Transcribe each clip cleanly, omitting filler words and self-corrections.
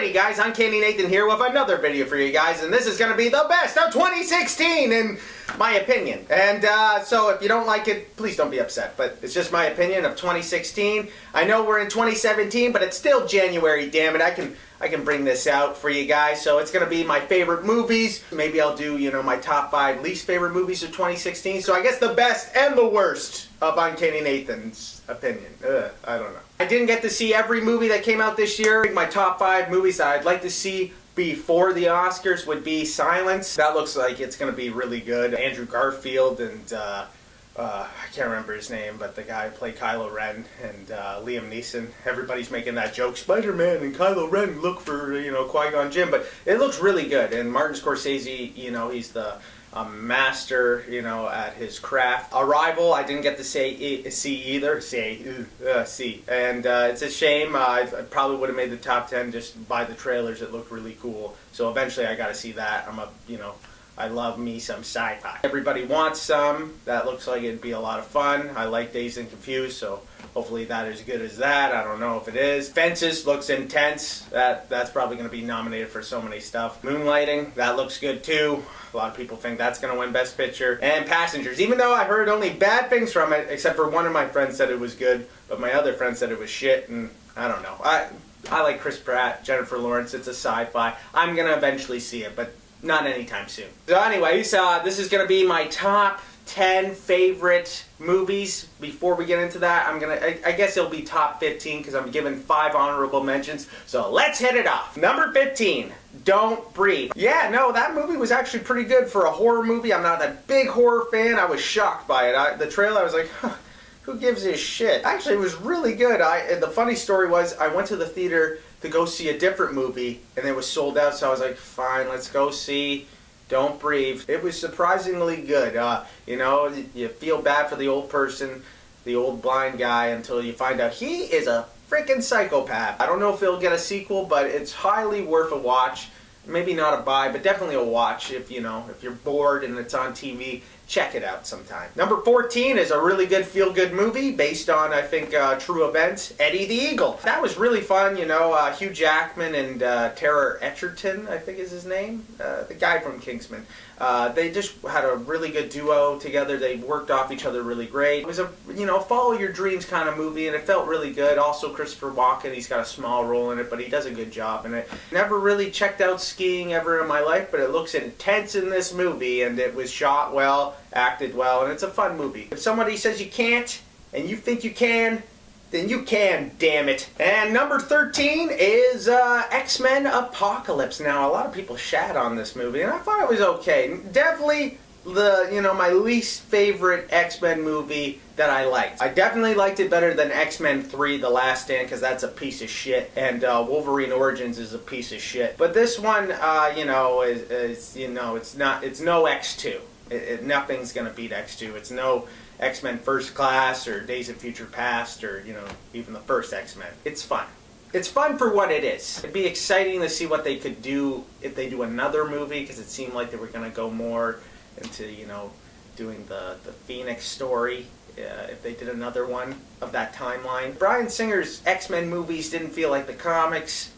Alrighty guys, Uncanny Nathan here with another video for you guys, and this is going to be the best of 2016 in my opinion. And so if you don't like it, please don't be upset, but it's just my opinion of 2016. I know we're in 2017, but it's still January, damn it. I can bring this out for you guys. So it's going to be my favorite movies. Maybe I'll do, you know, my top 5 least favorite movies of 2016. So I guess the best and the worst of Uncanny Nathan's opinion. I don't know. I didn't get to see every movie that came out this year. My top 5 movies that I'd like to see before the Oscars would be Silence. That looks like it's going to be really good. Andrew Garfield and I can't remember his name, but the guy who played Kylo Ren and Liam Neeson. Everybody's making that joke, Spider-Man and Kylo Ren look for, you know, Qui-Gon Jinn, but it looks really good. And Martin Scorsese, you know, he's the master, you know, at his craft. Arrival, I didn't get to see either. See. And it's a shame. I probably would have made the top 10 just by the trailers. It looked really cool. So eventually I got to see that. I love me some sci-fi. Everybody Wants Some. That looks like it'd be a lot of fun. I like Dazed and Confused, so hopefully that is good as that. I don't know if it is. Fences looks intense. That's probably going to be nominated for so many stuff. Moonlighting, that looks good too. A lot of people think that's going to win Best Picture. And Passengers, even though I heard only bad things from it, except for one of my friends said it was good, but my other friend said it was shit, and I don't know. I like Chris Pratt, Jennifer Lawrence. It's a sci-fi. I'm going to eventually see it, but not anytime soon. So anyways, this is going to be my top 10 favorite movies. Before we get into that, I guess it'll be top 15 because I'm giving 5 honorable mentions. So let's hit it off. Number 15, Don't Breathe. Yeah, no, that movie was actually pretty good for a horror movie. I'm not a big horror fan. I was shocked by it. The trailer, I was like, huh, who gives a shit? Actually, it was really good. The funny story was I went to the theater to go see a different movie, and it was sold out, so I was like, fine, let's go see Don't Breathe. It was surprisingly good. You know, you feel bad for the old person, the old blind guy, until you find out he is a freaking psychopath. I don't know if it'll get a sequel, but it's highly worth a watch. Maybe not a buy, but definitely a watch if you're bored and it's on TV. Check it out sometime. Number 14 is a really good feel-good movie based on, I think, true events, Eddie the Eagle. That was really fun, you know, Hugh Jackman and Tara Egerton, I think is his name, the guy from Kingsman. They just had a really good duo together. They worked off each other really great. It was a, you know, follow your dreams kind of movie, and it felt really good. Also, Christopher Walken, he's got a small role in it, but he does a good job in it. Never really checked out skiing ever in my life, but it looks intense in this movie, and it was shot well, acted well, and it's a fun movie. If somebody says you can't, and you think you can, then you can, damn it. And number 13 is X-Men Apocalypse. Now, a lot of people shat on this movie, and I thought it was okay. Definitely my least favorite X-Men movie that I liked. I definitely liked it better than X-Men 3, The Last Stand, because that's a piece of shit, and Wolverine Origins is a piece of shit. But this one, it's no X2. Nothing's gonna beat X2. It's no X-Men First Class or Days of Future Past or, you know, even the first X-Men. It's fun. It's fun for what it is. It'd be exciting to see what they could do if they do another movie, because it seemed like they were gonna go more into, you know, doing the Phoenix story. If they did another one of that timeline. Bryan Singer's X-Men movies didn't feel like the comics,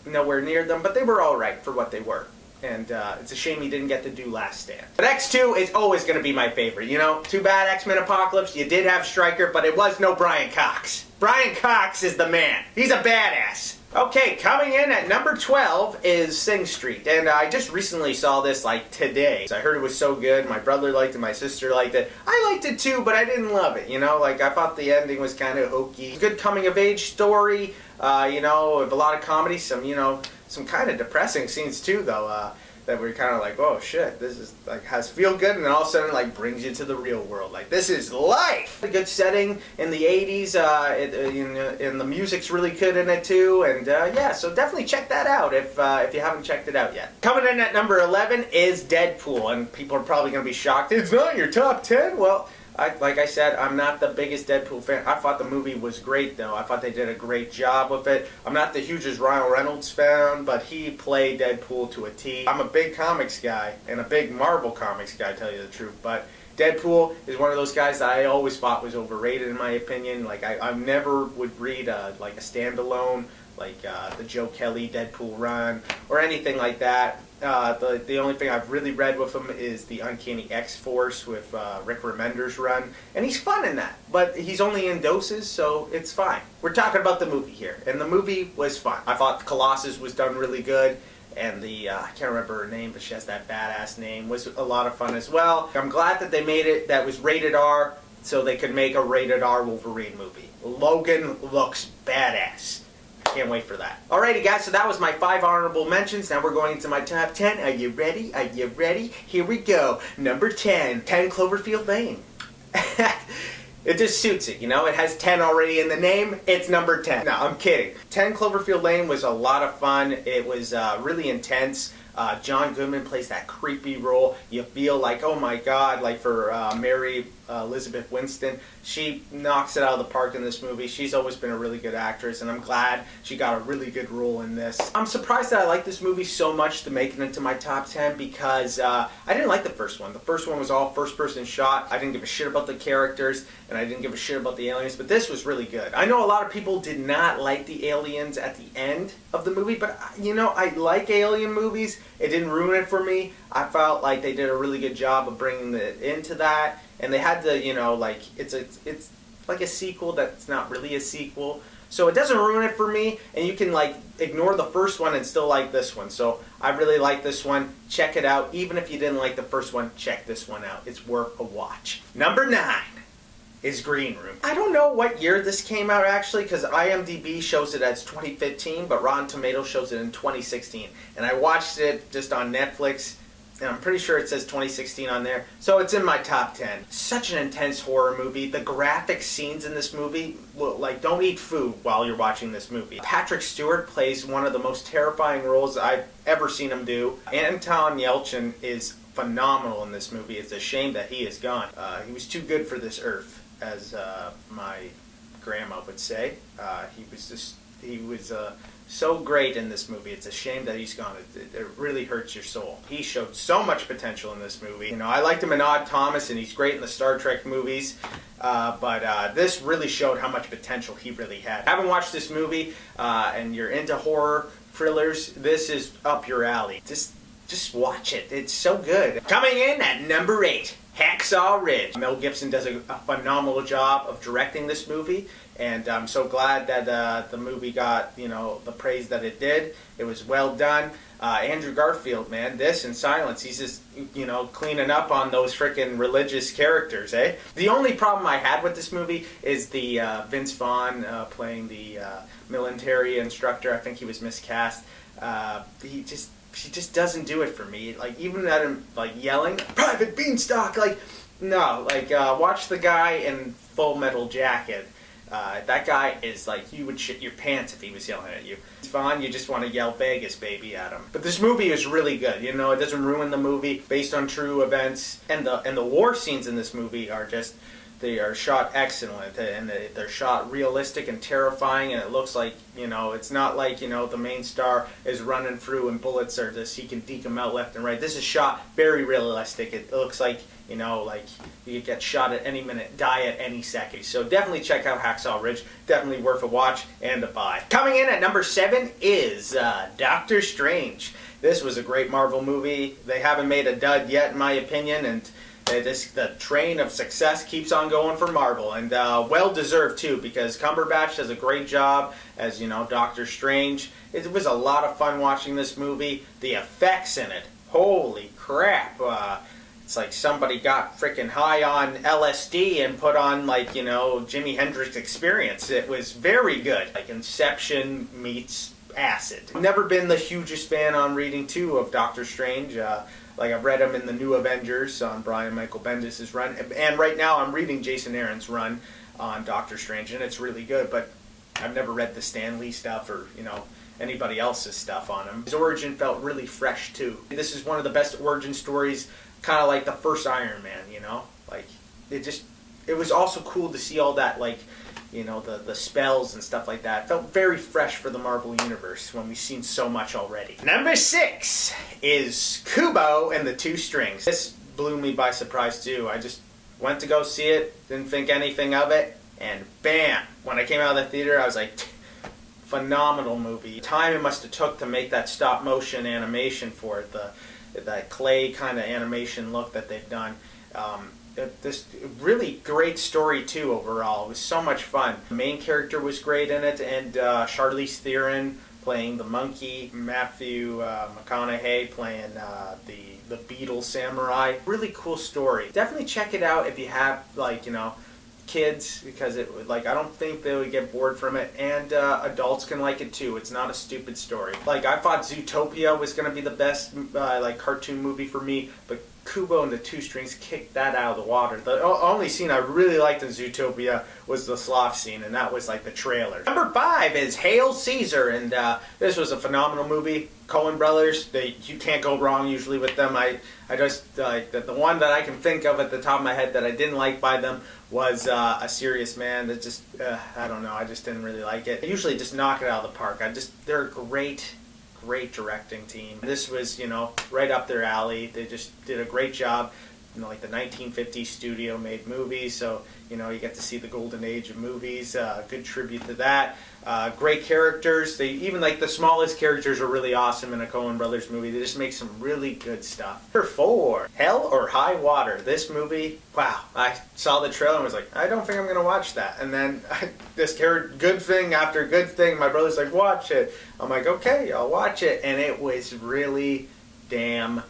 nowhere near them, but they were alright for what they were. And it's a shame he didn't get to do Last Stand. But X2 is always going to be my favorite, you know? Too bad X-Men Apocalypse, you did have Stryker, but it was no Brian Cox. Brian Cox is the man. He's a badass. Okay, coming in at number 12 is Sing Street. And I just recently saw this, like, today. I heard it was so good. My brother liked it, my sister liked it. I liked it too, but I didn't love it, you know? Like, I thought the ending was kind of hokey. Good coming-of-age story, you know, with a lot of comedy, some kind of depressing scenes too, though, that were kind of like, oh shit, this is like has feel good, and then all of a sudden like brings you to the real world. Like, this is life. A good setting in the 80s, and the music's really good in it too, and yeah, so definitely check that out if you haven't checked it out yet. Coming in at number 11 is Deadpool, and people are probably going to be shocked. It's not in your top 10? Well, like I said, I'm not the biggest Deadpool fan. I thought the movie was great, though. I thought they did a great job with it. I'm not the hugest Ryan Reynolds fan, but he played Deadpool to a T. I'm a big comics guy, and a big Marvel comics guy, to tell you the truth, but Deadpool is one of those guys that I always thought was overrated, in my opinion. Like, I never would read a standalone like the Joe Kelly Deadpool run or anything like that. The only thing I've really read with him is the Uncanny X-Force with Rick Remender's run, and he's fun in that, but he's only in doses, so it's fine. We're talking about the movie here, and the movie was fun. I thought Colossus was done really good, and the, I can't remember her name, but she has that badass name, was a lot of fun as well. I'm glad that they made it that was rated R, so they could make a rated R Wolverine movie. Logan looks badass. Can't wait for that. Alrighty guys, so that was my 5 honorable mentions. Now we're going into my top 10. Are you ready? Are you ready? Here we go. Number 10, 10 Cloverfield Lane. It just suits it, you know? It has 10 already in the name. It's number 10. No, I'm kidding. 10 Cloverfield Lane was a lot of fun. It was really intense. John Goodman plays that creepy role. You feel like, oh my god, like for Mary Elizabeth Winston, she knocks it out of the park in this movie. She's always been a really good actress, and I'm glad she got a really good role in this. I'm surprised that I like this movie so much to make it into my top 10 because I didn't like the first one. The first one was all first-person shot. I didn't give a shit about the characters, and I didn't give a shit about the aliens, but this was really good. I know a lot of people did not like the aliens at the end of the movie, but you know, I like alien movies. It didn't ruin it for me. I felt like they did a really good job of bringing it into that, and they had to, you know, like it's like a sequel that's not really a sequel, so it doesn't ruin it for me. And you can like ignore the first one and still like this one. So I really like this one. Check it out. Even if you didn't like the first one, check this one out. It's worth a watch. Number 9 is Green Room. I don't know what year this came out actually, because IMDb shows it as 2015, but Rotten Tomatoes shows it in 2016. And I watched it just on Netflix, and I'm pretty sure it says 2016 on there, so it's in my top 10. Such an intense horror movie. The graphic scenes in this movie, well, like, don't eat food while you're watching this movie. Patrick Stewart plays one of the most terrifying roles I've ever seen him do. Anton Yelchin is phenomenal in this movie. It's a shame that he is gone. He was too good for this earth, as my grandma would say. He was so great in this movie. It's a shame that he's gone. It really hurts your soul. He showed so much potential in this movie. You know, I liked him in Odd Thomas, and he's great in the Star Trek movies, but this really showed how much potential he really had. Haven't watched this movie, and you're into horror thrillers, this is up your alley. Just watch it. It's so good. Coming in at number 8. Hacksaw Ridge. Mel Gibson does a phenomenal job of directing this movie, and I'm so glad that the movie got, you know, the praise that it did. It was well done. Andrew Garfield, man, this and Silence, he's just, you know, cleaning up on those frickin' religious characters, eh? The only problem I had with this movie is the Vince Vaughn playing the military instructor. I think he was miscast. She just doesn't do it for me. Like, even at him, like, yelling, "Private Beanstalk!" Like, no. Like, watch the guy in Full Metal Jacket. That guy is like, you would shit your pants if he was yelling at you. It's fine, you just want to yell Vegas, baby, at him. But this movie is really good. You know, it doesn't ruin the movie, based on true events. And the war scenes in this movie are just, they are shot excellent, and they're shot realistic and terrifying, and it looks like, you know, it's not like, you know, the main star is running through and bullets are just, he can deke them out left and right. This is shot very realistic. It looks like, you know, like you could get shot at any minute, die at any second. So definitely check out Hacksaw Ridge. Definitely worth a watch and a buy. Coming in at number 7 is Doctor Strange. This was a great Marvel movie. They haven't made a dud yet, in my opinion, and the train of success keeps on going for Marvel, and well deserved too, because Cumberbatch does a great job as, you know, Doctor Strange. It was a lot of fun watching this movie. The effects in it, holy crap! It's like somebody got freaking high on LSD and put on, like, you know, Jimi Hendrix Experience. It was very good. Like Inception meets acid. I've never been the hugest fan on reading too of Doctor Strange. Like, I've read him in the New Avengers on Brian Michael Bendis' run, and right now I'm reading Jason Aaron's run on Doctor Strange, and it's really good, but I've never read the Stan Lee stuff or, you know, anybody else's stuff on him. His origin felt really fresh too. This is one of the best origin stories, kind of like the first Iron Man, you know? Like, it was also cool to see all that, like, you know, the spells and stuff like that. It felt very fresh for the Marvel Universe when we've seen so much already. Number 6 is Kubo and the Two Strings. This blew me by surprise too. I just went to go see it, didn't think anything of it, and bam! When I came out of the theater, I was like, phenomenal movie. The time it must have took to make that stop motion animation for it, that clay kind of animation look that they've done. This really great story too overall. It was so much fun. The main character was great in it, and Charlize Theron playing the monkey, Matthew McConaughey playing the beetle samurai. Really cool story. Definitely check it out if you have, like, you know, kids, because it would, like, I don't think they would get bored from it, and adults can like it too. It's not a stupid story. Like, I thought Zootopia was going to be the best like cartoon movie for me, but Kubo and the Two Strings kicked that out of the water. The only scene I really liked in Zootopia was the sloth scene, and that was like the trailer. Number 5 is Hail Caesar, and this was a phenomenal movie. Coen brothers, you can't go wrong usually with them. I just the one that I can think of at the top of my head that I didn't like by them was A Serious Man. That just I don't know. I just didn't really like it. They usually just knock it out of the park. They're a great directing team. This was, you know, right up their alley. They just did a great job. You know, like the 1950s studio made movies, so, you know, you get to see the golden age of movies. Good tribute to that. Great characters. Even like the smallest characters are really awesome in a Coen Brothers movie. They just make some really good stuff. Number 4, Hell or High Water. This movie, wow, I saw the trailer and was like, I don't think I'm going to watch that. And then this good thing after good thing, my brother's like, watch it. I'm like, okay, I'll watch it. And it was really damn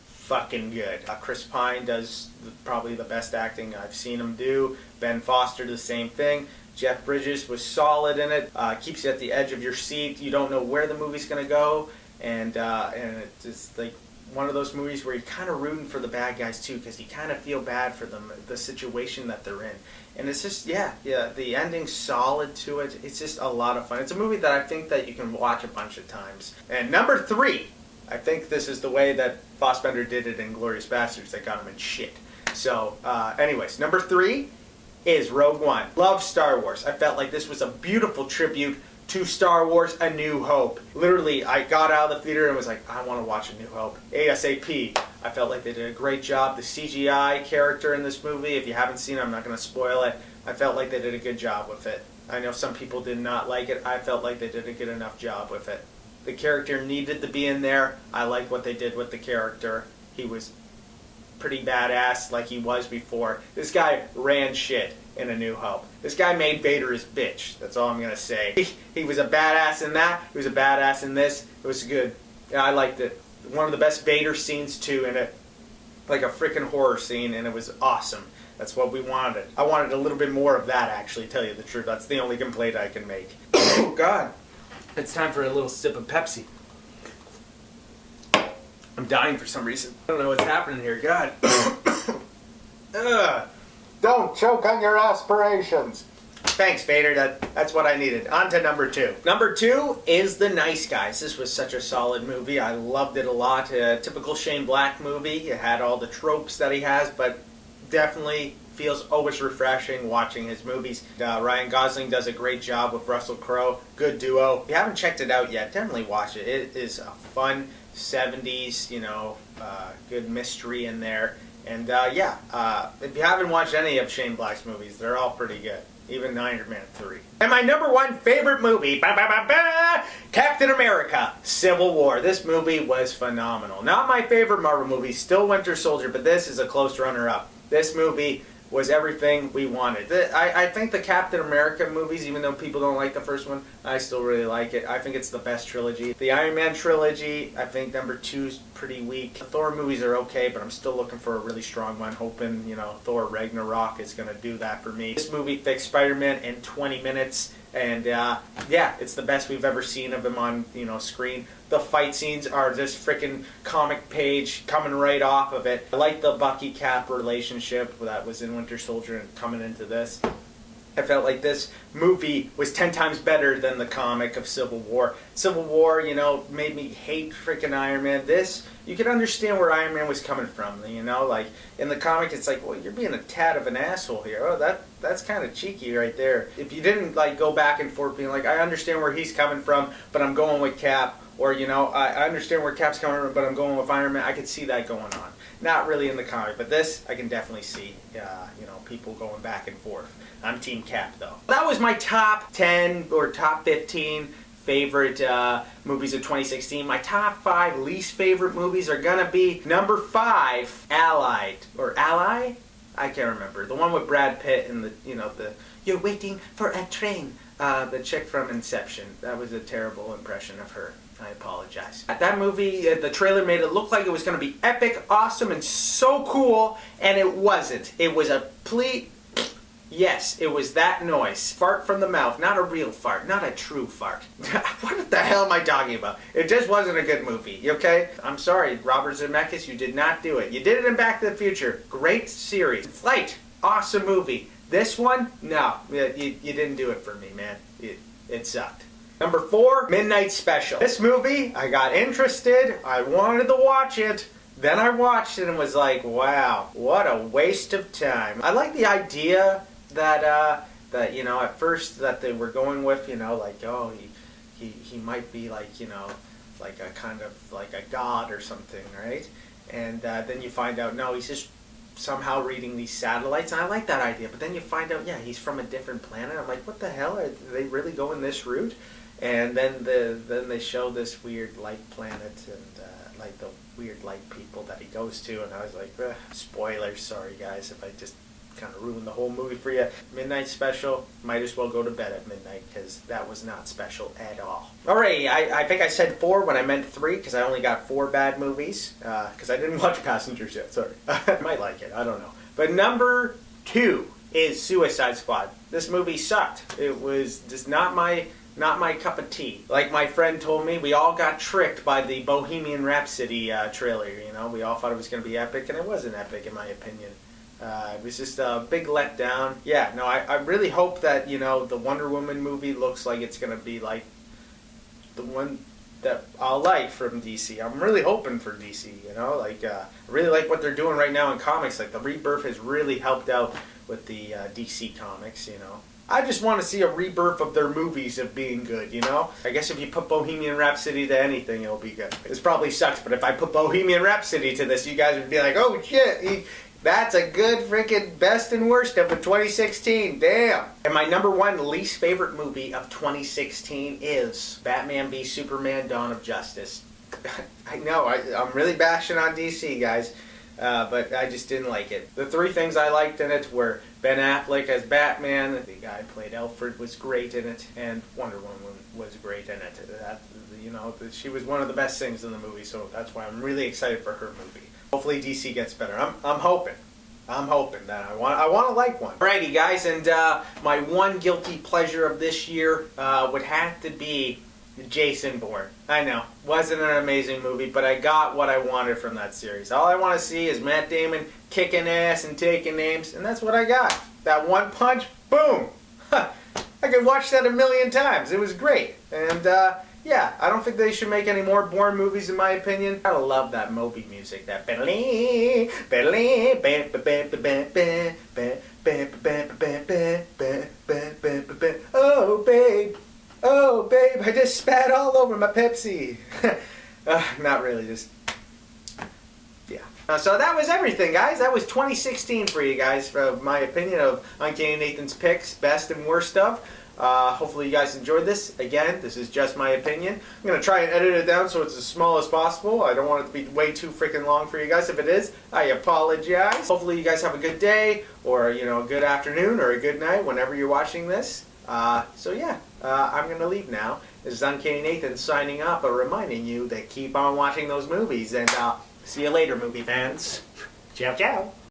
fucking good. Chris Pine does probably the best acting I've seen him do. Ben Foster did the same thing. Jeff Bridges was solid in it. Keeps you at the edge of your seat. You don't know where the movie's going to go, and it's just like one of those movies where you're kind of rooting for the bad guys too, because you kind of feel bad for them, the situation that they're in. And it's just, yeah, the ending's solid to it. It's just a lot of fun. It's a movie that I think that you can watch a bunch of times. And number 3, I think this is the way that Fassbender did it in Glorious Bastards. They got him in shit. So, anyways, number 3 is Rogue One. Love Star Wars. I felt like this was a beautiful tribute to Star Wars A New Hope. Literally, I got out of the theater and was like, I want to watch A New Hope. ASAP. I felt like they did a great job. The CGI character in this movie, if you haven't seen it, I'm not going to spoil it. I felt like they did a good job with it. I know some people did not like it. I felt like they did a good enough job with it. The character needed to be in there. I liked what they did with the character. He was pretty badass like he was before. This guy ran shit in A New Hope. This guy made Vader his bitch. That's all I'm going to say. He was a badass in that. He was a badass in this. It was good. Yeah, I liked it. One of the best Vader scenes too in it. Like a freaking horror scene, and it was awesome. That's what we wanted. I wanted a little bit more of that, actually, tell you the truth. That's the only complaint I can make. Oh, God. It's time for a little sip of Pepsi. I'm dying for some reason. I don't know what's happening here. God. Don't choke on your aspirations. Thanks, Vader. That's what I needed. On to number 2. Number 2 is The Nice Guys. This was such a solid movie. I loved it a lot. Typical Shane Black movie. It had all the tropes that he has, but definitely feels always refreshing watching his movies. Ryan Gosling does a great job with Russell Crowe. Good duo. If you haven't checked it out yet, definitely watch it. It is a fun 70s, you know, good mystery in there. And if you haven't watched any of Shane Black's movies, they're all pretty good. Even Iron Man 3. And my number 1 favorite movie, Captain America, Civil War. This movie was phenomenal. Not my favorite Marvel movie, still Winter Soldier, but this is a close runner-up. This movie was everything we wanted. I think the Captain America movies, even though people don't like the first one, I still really like it. I think it's the best trilogy. The Iron Man trilogy, I think number 2 is pretty weak. The Thor movies are okay, but I'm still looking for a really strong one, hoping, you know, Thor Ragnarok is going to do that for me. This movie fixed Spider-Man in 20 minutes. And it's the best we've ever seen of him on, you know, screen. The fight scenes are this freaking comic page coming right off of it. I like the Bucky Cap relationship that was in Winter Soldier and coming into this. I felt like this movie was 10 times better than the comic of Civil War. Civil War, you know, made me hate freaking Iron Man. This, you can understand where Iron Man was coming from, you know? Like, in the comic, it's like, well, you're being a tad of an asshole here. Oh, that's kind of cheeky right there. If you didn't, like, go back and forth being like, I understand where he's coming from, but I'm going with Cap, Or, you know, I understand where Cap's coming from, but I'm going with Iron Man. I could see that going on. Not really in the comic, but this, I can definitely see, you know, people going back and forth. I'm Team Cap, though. That was my top 10 or top 15 favorite movies of 2016. My top 5 least favorite movies are gonna be number 5, Allied. Or Ally? I can't remember. The one with Brad Pitt and the, you know, the, you're waiting for a train. The chick from Inception. That was a terrible impression of her. I apologize. That movie, the trailer made it look like it was going to be epic, awesome, and so cool, and it wasn't. It was a complete... Yes, it was that noise. Fart from the mouth. Not a real fart. Not a true fart. What the hell am I talking about? It just wasn't a good movie, okay? I'm sorry, Robert Zemeckis, you did not do it. You did it in Back to the Future. Great series. Flight. Awesome movie. This one? No. You didn't do it for me, man. It sucked. Number 4, Midnight Special. This movie, I got interested. I wanted to watch it. Then I watched it and was like, wow, what a waste of time. I like the idea that, you know, at first that they were going with, you know, like, oh, he might be like, you know, like a kind of like a god or something, right? And then you find out, no, he's just somehow reading these satellites, and I like that idea. But then you find out, yeah, he's from a different planet. I'm like, what the hell? Are they really going this route? And then they show this weird light planet and like the weird light people that he goes to, and I was like, spoilers, sorry guys if I just kind of ruined the whole movie for you. Midnight Special, might as well go to bed at midnight because that was not special at all. Alright, I think I said 4 when I meant 3 because I only got 4 bad movies because I didn't watch Passengers yet, sorry. I might like it, I don't know. But number 2 is Suicide Squad. This movie sucked. It was just not my cup of tea. Like my friend told me, we all got tricked by the Bohemian Rhapsody trailer, you know? We all thought it was going to be epic, and it wasn't epic in my opinion. It was just a big letdown. Yeah, no, I really hope that, you know, the Wonder Woman movie looks like it's going to be like the one that I'll like from DC. I'm really hoping for DC, you know? Like, I really like what they're doing right now in comics. Like, the Rebirth has really helped out with the DC comics, you know? I just want to see a rebirth of their movies of being good, you know? I guess if you put Bohemian Rhapsody to anything, it'll be good. This probably sucks, but if I put Bohemian Rhapsody to this, you guys would be like, oh shit, that's a good freaking best and worst of 2016, damn. And my number 1 least favorite movie of 2016 is Batman v Superman Dawn of Justice. I know, I'm really bashing on DC, guys. But I just didn't like it. The 3 things I liked in it were Ben Affleck as Batman, the guy who played Alfred was great in it, and Wonder Woman was great in it. You know, she was one of the best things in the movie, so that's why I'm really excited for her movie. Hopefully DC gets better. I'm hoping. I'm hoping that I want to like one. Alrighty, guys, and my one guilty pleasure of this year would have to be Jason Bourne. I know, wasn't an amazing movie, but I got what I wanted from that series. All I want to see is Matt Damon kicking ass and taking names, and that's what I got. That one punch, boom! I could watch that a million times. It was great. And yeah, I don't think they should make any more Bourne movies in my opinion. I love that Moby music. That oh babe. Oh, babe, I just spat all over my Pepsi. Not really, just... Yeah. So that was everything, guys. That was 2016 for you guys, from my opinion of Uncanny Nathan's picks, best and worst of. Hopefully you guys enjoyed this. Again, this is just my opinion. I'm going to try and edit it down so it's as small as possible. I don't want it to be way too freaking long for you guys. If it is, I apologize. Hopefully you guys have a good day, or, you know, a good afternoon, or a good night whenever you're watching this. So yeah, I'm going to leave now. This is Uncanny Nathan signing up, but reminding you to keep on watching those movies, and see you later, movie fans. Ciao, ciao.